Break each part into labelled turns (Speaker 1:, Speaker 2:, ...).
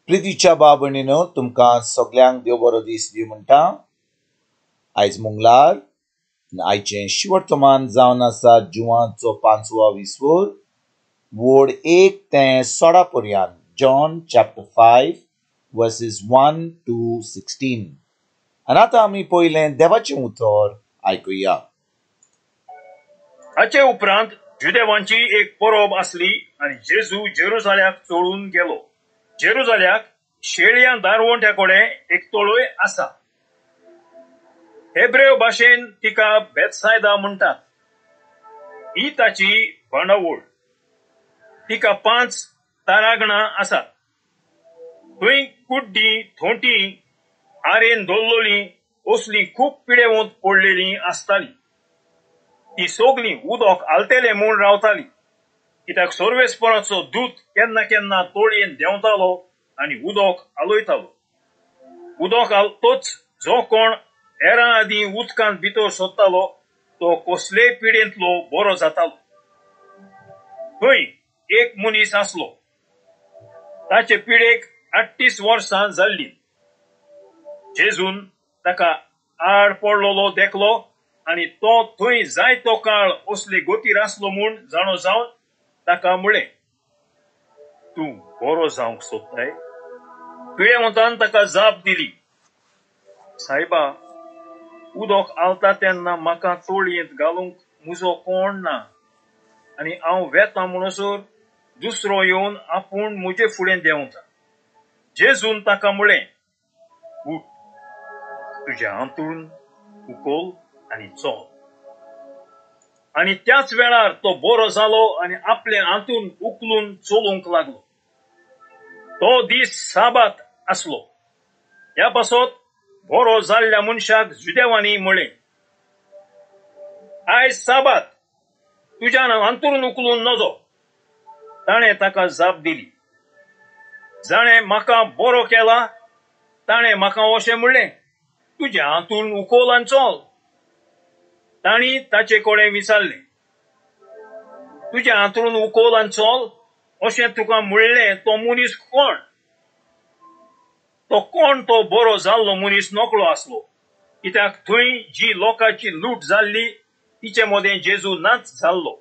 Speaker 1: प्रितीच्या बाबणीनो तुमकां सगळ्यांक देव बरो दीस दिवं म्हणटा। आयज मंगळार आयचें शिवर्तमान जावन आसा जुवांचो 5वा विसवोर वोड 1 ते 16 पर्यंत जॉन चॅप्टर 5 वर्सेस 1 to 16। आनी आतां आमी पयलें देवाचें उतर आयकुया।
Speaker 2: हाचे उपरांत जुदेवांची एक परब आसली आनी जेजू जेरुसाल्याक चडून गेलो। जेरुसाल्याक शेळयां दारवंट्या कडेन एक तळय आसा। हेब्रेव भाशेन तिका बेथसायदा म्हणटात। ही ताची बांडावळ। तिका 5 तारागणां आसात। थंय कुड्डी, थोंटी, आरेन दवरलोलीं असलीं खूब पिडेवंत पडलेलीं आसतालीं। ती सगळीं उदक आलतेलें म्हूण रावतालीं, कित्याक सर्वेस्पराचो दूत केन्ना केन्ना तळयेन देंवतालो आनी उदक आलयतालो। उदक आलतोच जो कोण हेरां आदीं उदकांत भितर सरतालो तो कसलेय पिडेंतलो बरो जातालो। थंय एक मनीस आसलो। ताचे पिडेक 38 वर्सां जाल्लीं। जेजून ताका आड पडलोलो देखलो आनी तो थंय जायतो काळ असले गतीर आसलो म्हूण जाणो जावन ताका म्हळें, तूं बरो जावंक सोदताय? पिडेवंतान ताका जाप दिली, सायबा, उदक आलता तेन्ना म्हाका तळयेंत घालूंक म्हजो कोण ना आनी हांव वेतां म्हणसर दुसरो येवन आपूण म्हजे फुडें देंवता। जेजून ताका म्हळें, उठ, तुजें हांतरूण उखल आनी चल। आनी त्याच वेळार तो बरो जालो आनी आपलें हांतरूण उखलून चलूंक लागलो। तो दीस साबात आसलो। ह्या पासत बरो जाल्ल्या मनशाक जुदेवांनी म्हळें, आयज साबात, तुज्यान हांतरूण उखलून नजो। ताणें ताका जाप दिली, जाणें म्हाका बरो केला ताणें म्हाका अशें म्हणलें, तुजें हांतरूण उखल आनी चल। तांणी ताचे कडेन विचारलें, तुजें हांतरूण उखल आनी चल अशें तुका म्हणलें तो मनीस कोण? तो बरो जाल्लो मनीस नकळो आसलो, कित्याक थंय जी लोकांची लूट जाल्ली तिचे मदें जेजू नाच जाल्लो।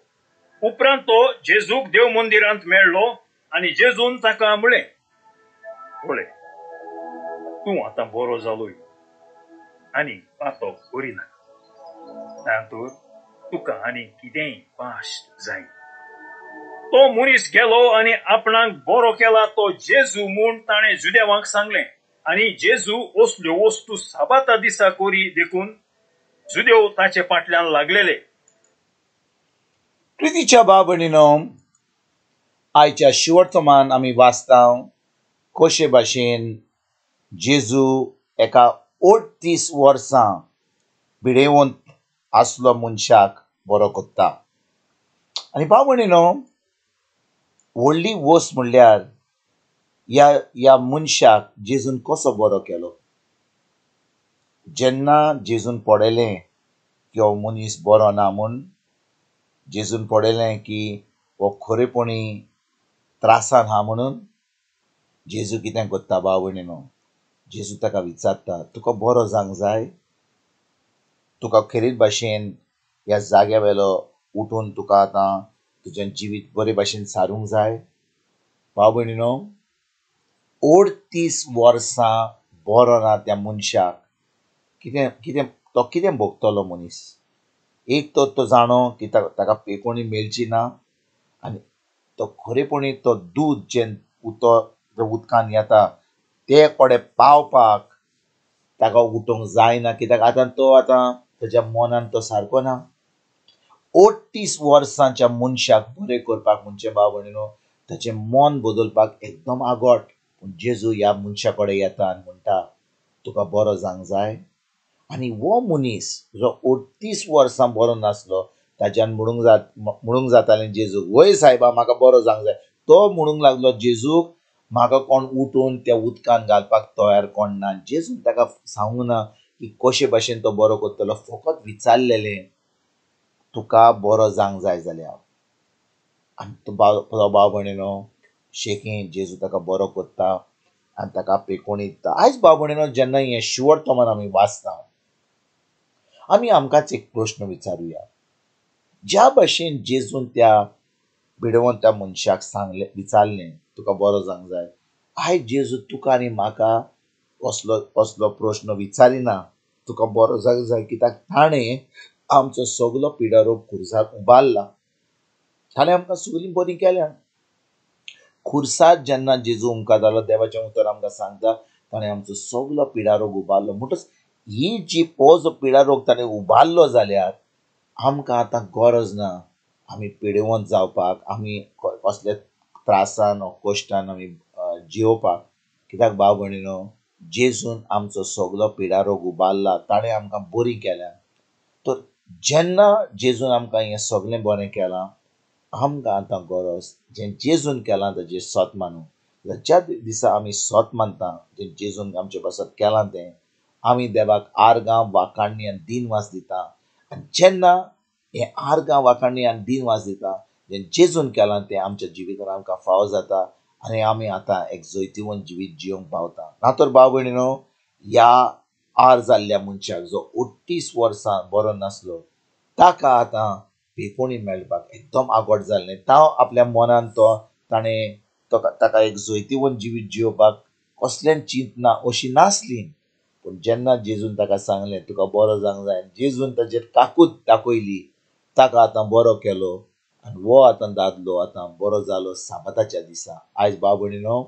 Speaker 2: उपरांत तो जेजूक देव मंदिरांत मेळ्ळो आनी जेजून ताका म्हळें, पळय, तूं आतां बरो जालोय आनी पातळ बरी नाका। तातूंत तुका आनी कितेंय पाश जाय। तो मनीस गेलो आनी आपणाक बरो केला तो जेजू म्हूण ताणें जुदेवांक सांगलें। आनी जेजू असल्यो वस्तू साबाता दिसा करी देखून जुदेव ताचे फाटल्यान लागलेले।
Speaker 1: प्रितीच्या बाबणीनो आयच्या शिवर्तमान आमी वाचतां कशे भाशेन जेजू एका 38 वर्सां भिडेवंत आसलो मनशाक बरो कोत्ता। आनी बाबणीनो व्हडली वस्त म्हणल्यार ह्या मनशाक जेजून कसो बरो केलो। जेन्ना जेजून पळयलें की हो मनीस बरो ना म्हूण, जेजून पळयलें की हो खरेपणी त्रासान आहा म्हणून, जेजू कितें कोत्ता बाबणीनो, जेजू ताका विचारता, तुका बरो जावंक जाय? तुका खरीच भाशेन ह्या जाग्या वेलो उठून तुका आतां तुजें जिवीत बरे भाशेन सारूंक जाय? बाबणीनो 38 वर्सां बरो ना त्या मनशाक तो कितें भोगतलो मनीस? एक तर तो जाणो की ताका पेकोणी मेळची ना आनी तो खरेपणी तो दूद जें उदकान येता ते कडेन पावपाक ताका उठोवंक जायना, कित्याक आतां ताच्या मनान तो सारको ना। 38 वर्सांच्या मनशाक बरें करपाक म्हणजे बाबणीनो ताचें मन बदलपाक एकदम आगोट। पूण जेजू ह्या मनशा कडेन येता आनी म्हणटा, तुका बरो जावंक जाय? आनी हो मनीस जो 38 वर्सां बरो नासलो ताच्यान म्हणूंक जातालें जेजूक, वय सायबा म्हाका बरो जावंक जाय। तो म्हणूंक लागलो जेजूक, म्हाका कोण उठून त्या उदकान घालपाक तयार कोण ना। जेजून ताका सांगूंक ना की कशे भाशेन तो बरो करतलो, फकत विचारलेलें, तुका बरो जावंक जाय जाल्यार। आनी तो बाबणीनो शेकीन जेजू ताका बरो कोत्ता आनी ताका पेकोवणी दिता. आयज भाव भयणीनो, जेन्ना हें शिवड तोमान आमी वाचता, आमी आमकांच एक प्रश्न विचारुया. ज्या भाशेन जेजून त्या भिडवंत्या मनशाक विचारलें, तुका बरो जावंक जाय, आयज जेजू तुका आनी म्हाका असलो प्रश्न विचारिना, तुका बरो जावंक जाय, कित्याक ताणें आमचो सगलो पिडारोग खुर्सार उबारला. ताणें आमकां सगलीं बरीं केल्या. खुर्सार जेन्ना जेजू उमकारतालो, देवाचें उतर आमकां सांगता, ताणें आमचो सगलो पिडारोग उबारलो. म्हणटच हो जो पिडारोग ताणें उबारलो जाल्यार आमकां आतां गरज ना आमी पिडेवंत जावपाक, आमी कसले त्रासान वा कश्टान आमी जियोवपाक. कित्याक भाव भयणीनो, जेजून आमचो सगलो पिडारोग उबारला, ताणें आमकां बरीं केल्या. तर जेन्ना जेजून आमकां हें सगलें बरें केलां, आमकां आतां गरज जें जेजून केलां ताजेर सोत मानूं. ज्या दिसा आमी सोत मानता, जें जेजून आमचे पासत केलां तें, आमी देवाक आर्गां, वाखाणणी आनी दिनवास दिता. आनी जेन्ना हें आर्गां, वाखाणणी आनी दिनवास दिता, जें जेजून केलां तें आमच्या जिवितांत आमकां फावो जाता आनी आमी आतां एक जैतिवंत जिवीत जियोंक पावता. ना तर भाव भयणीनो, ह्या आर जाल्ल्या मनशाक, जो 38 वर्सां बरो नासलो, ताका आतां पेकोवणी मेळपाक एकदम आगोट जाल्लें. आपल्या मनान ताणें ताका एक जैतिवंत जिवीत जियोवपाक कसलें चिंत ना अशी नासली. पूण जेन्ना जेजून ताका सांगलें तुका बरो जावंक जाय, जेजून ताचेर ताकूत दाखयली, ताका आतां बरो केलो आनी हो आतां दादलो आतां बरो जालो साबाताच्या दिसा. आयज भाव भयणीनो,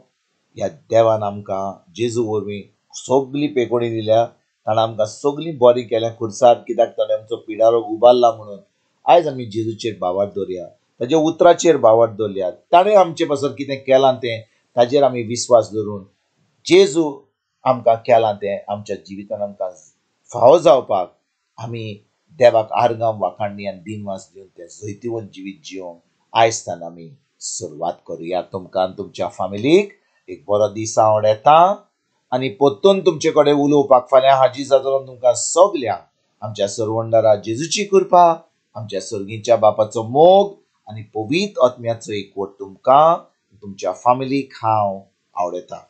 Speaker 1: ह्या देवान आमकां जेजू वरवीं सगली पेकोवणी दिल्या. ताणें आमकां सगलीं बरीं केल्या खुर्सार, कित्याक ताणें आमचो पिडारोग उबारला म्हणून. आयज आमी जेजूचेर भावार्थ दवरया, ताच्या उतराचेर भावार्थ दवरया. ताणें आमचे पासत कितें केलां तें, ताजेर आमी विस्वास दवरून जेजू आमकां केलां तें आमच्या जिवितांत आमकां फावो जावपाक आमी देवाक आर्गां, वाखाणणी आनी दिनवास दिवन तें जैतिवंत जिवीत जियोंक आयजसान आमी सुरवात करुया. तुमकां आनी तुमच्या फॅमिलीक एक बरो दीस हांव येता आनी परतून तुमचे कडेन उलोवपाक फाल्यां हाजीर जातलो. तुमकां सगल्यांक आमच्या सर्वंडरा जेजूची कृपा, आमच्या सर्गीच्या बापाचो मोग आनी पवित्र आत्म्याचो एकवट तुमकां तुमच्या फॅमिलीक हांव आवडयता.